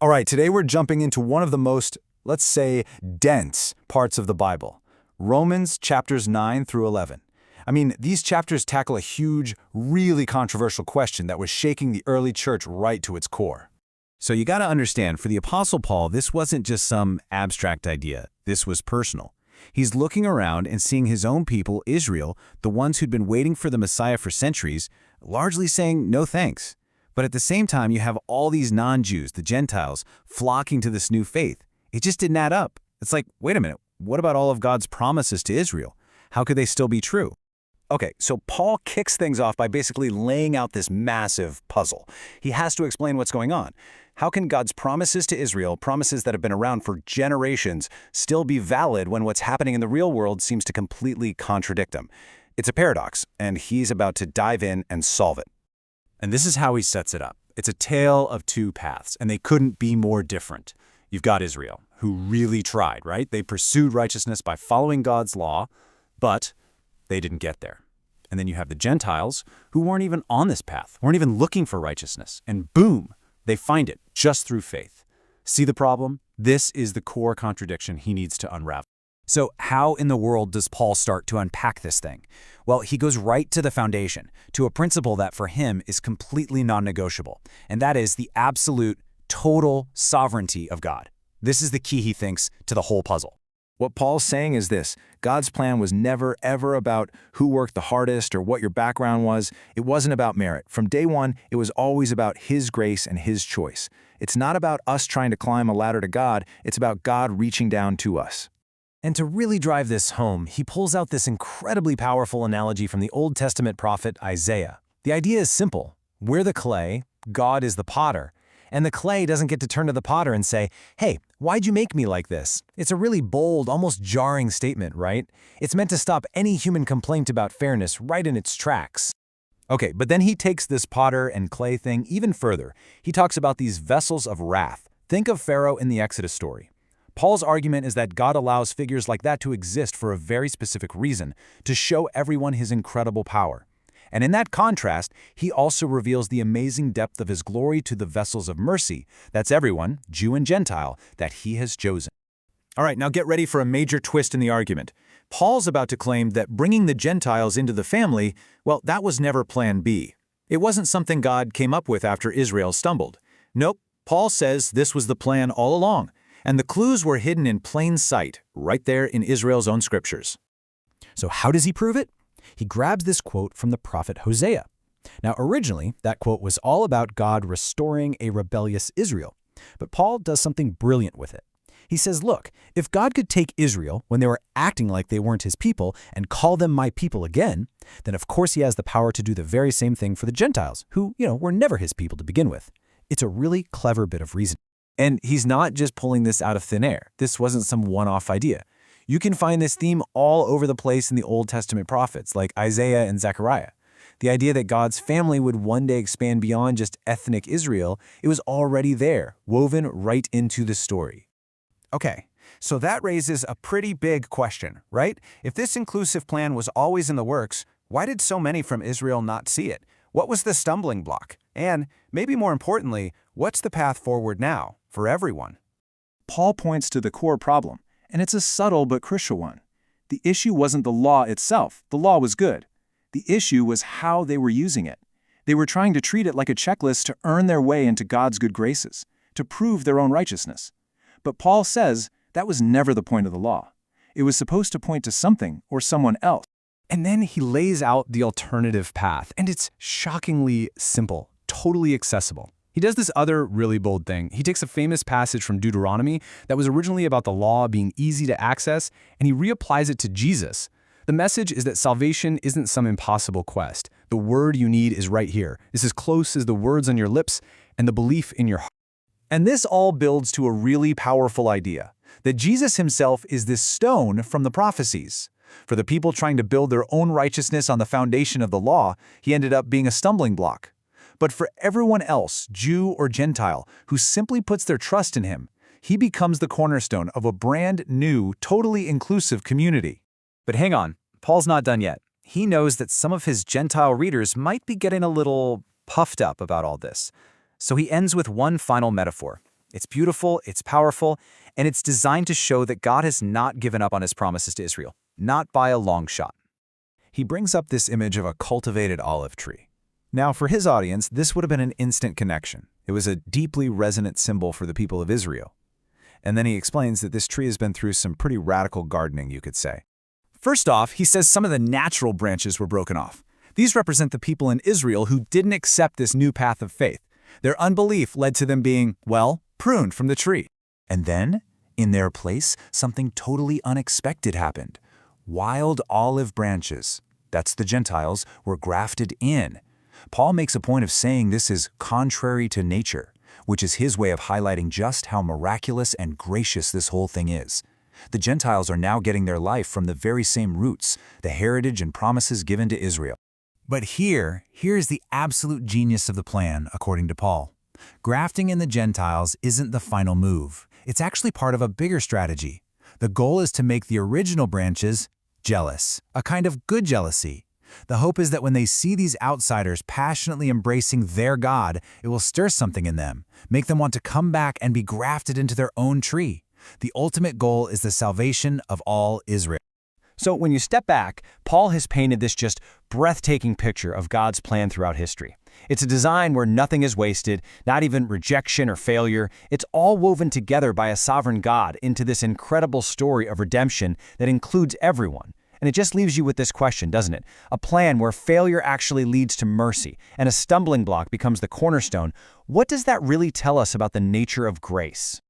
All right, today we're jumping into one of the most, let's say, dense parts of the Bible. Romans chapters 9 through 11. I mean, these chapters tackle a huge, really controversial question that was shaking the early church right to its core. So you got to understand, for the Apostle Paul, this wasn't just some abstract idea. This was personal. He's looking around and seeing his own people, Israel, the ones who'd been waiting for the Messiah for centuries, largely saying no thanks. But at the same time, you have all these non-Jews, the Gentiles, flocking to this new faith. It just didn't add up. It's like, wait a minute, what about all of God's promises to Israel? How could they still be true? Okay, so Paul kicks things off by basically laying out this massive puzzle. He has to explain what's going on. How can God's promises to Israel, promises that have been around for generations, still be valid when what's happening in the real world seems to completely contradict them? It's a paradox, and he's about to dive in and solve it. And this is how he sets it up. It's a tale of two paths, and they couldn't be more different. You've got Israel, who really tried, right? They pursued righteousness by following God's law, but they didn't get there. And then you have the Gentiles, who weren't even on this path, weren't even looking for righteousness. And boom, they find it just through faith. See the problem? This is the core contradiction he needs to unravel. So how in the world does Paul start to unpack this thing? Well, he goes right to the foundation, to a principle that for him is completely non-negotiable, and that is the absolute, total sovereignty of God. This is the key, he thinks, to the whole puzzle. What Paul's saying is this: God's plan was never, ever about who worked the hardest or what your background was. It wasn't about merit. From day one, it was always about His grace and His choice. It's not about us trying to climb a ladder to God. It's about God reaching down to us. And to really drive this home, he pulls out this incredibly powerful analogy from the Old Testament prophet Isaiah. The idea is simple. We're the clay, God is the potter, and the clay doesn't get to turn to the potter and say, "Hey, why'd you make me like this?" It's a really bold, almost jarring statement, right? It's meant to stop any human complaint about fairness right in its tracks. Okay, but then he takes this potter and clay thing even further. He talks about these vessels of wrath. Think of Pharaoh in the Exodus story. Paul's argument is that God allows figures like that to exist for a very specific reason, to show everyone His incredible power. And in that contrast, he also reveals the amazing depth of His glory to the vessels of mercy, that's everyone, Jew and Gentile, that He has chosen. All right, now get ready for a major twist in the argument. Paul's about to claim that bringing the Gentiles into the family, well, that was never plan B. It wasn't something God came up with after Israel stumbled. Nope, Paul says this was the plan all along. And the clues were hidden in plain sight, right there in Israel's own scriptures. So how does he prove it? He grabs this quote from the prophet Hosea. Now, originally, that quote was all about God restoring a rebellious Israel. But Paul does something brilliant with it. He says, look, if God could take Israel when they were acting like they weren't His people and call them my people again, then of course He has the power to do the very same thing for the Gentiles, who, were never His people to begin with. It's a really clever bit of reasoning. And he's not just pulling this out of thin air. This wasn't some one-off idea. You can find this theme all over the place in the Old Testament prophets, like Isaiah and Zechariah. The idea that God's family would one day expand beyond just ethnic Israel, it was already there, woven right into the story. Okay, so that raises a pretty big question, right? If this inclusive plan was always in the works, why did so many from Israel not see it? What was the stumbling block? And, maybe more importantly, what's the path forward now, for everyone? Paul points to the core problem, and it's a subtle but crucial one. The issue wasn't the law itself. The law was good. The issue was how they were using it. They were trying to treat it like a checklist to earn their way into God's good graces, to prove their own righteousness. But Paul says that was never the point of the law. It was supposed to point to something or someone else. And then he lays out the alternative path, and it's shockingly simple, totally accessible. He does this other really bold thing. He takes a famous passage from Deuteronomy that was originally about the law being easy to access, and he reapplies it to Jesus. The message is that salvation isn't some impossible quest. The word you need is right here. It's as close as the words on your lips and the belief in your heart. And this all builds to a really powerful idea, that Jesus Himself is this stone from the prophecies. For the people trying to build their own righteousness on the foundation of the law, He ended up being a stumbling block. But for everyone else, Jew or Gentile, who simply puts their trust in Him, He becomes the cornerstone of a brand new, totally inclusive community. But hang on, Paul's not done yet. He knows that some of his Gentile readers might be getting a little puffed up about all this. So he ends with one final metaphor. It's beautiful, it's powerful, and it's designed to show that God has not given up on his promises to Israel, not by a long shot. He brings up this image of a cultivated olive tree. Now, for his audience, this would have been an instant connection. It was a deeply resonant symbol for the people of Israel. And then he explains that this tree has been through some pretty radical gardening, you could say. First off, he says some of the natural branches were broken off. These represent the people in Israel who didn't accept this new path of faith. Their unbelief led to them being, well, pruned from the tree. And then, in their place, something totally unexpected happened. Wild olive branches, that's the Gentiles, were grafted in. Paul makes a point of saying this is contrary to nature, which is his way of highlighting just how miraculous and gracious this whole thing is. The Gentiles are now getting their life from the very same roots, the heritage and promises given to Israel. But here's the absolute genius of the plan, according to Paul. Grafting in the Gentiles isn't the final move. It's actually part of a bigger strategy. The goal is to make the original branches jealous, a kind of good jealousy. The hope is that when they see these outsiders passionately embracing their God, it will stir something in them, make them want to come back and be grafted into their own tree. The ultimate goal is the salvation of all Israel. So when you step back, Paul has painted this just breathtaking picture of God's plan throughout history. It's a design where nothing is wasted, not even rejection or failure. It's all woven together by a sovereign God into this incredible story of redemption that includes everyone. And it just leaves you with this question, doesn't it? A plan where failure actually leads to mercy and a stumbling block becomes the cornerstone. What does that really tell us about the nature of grace?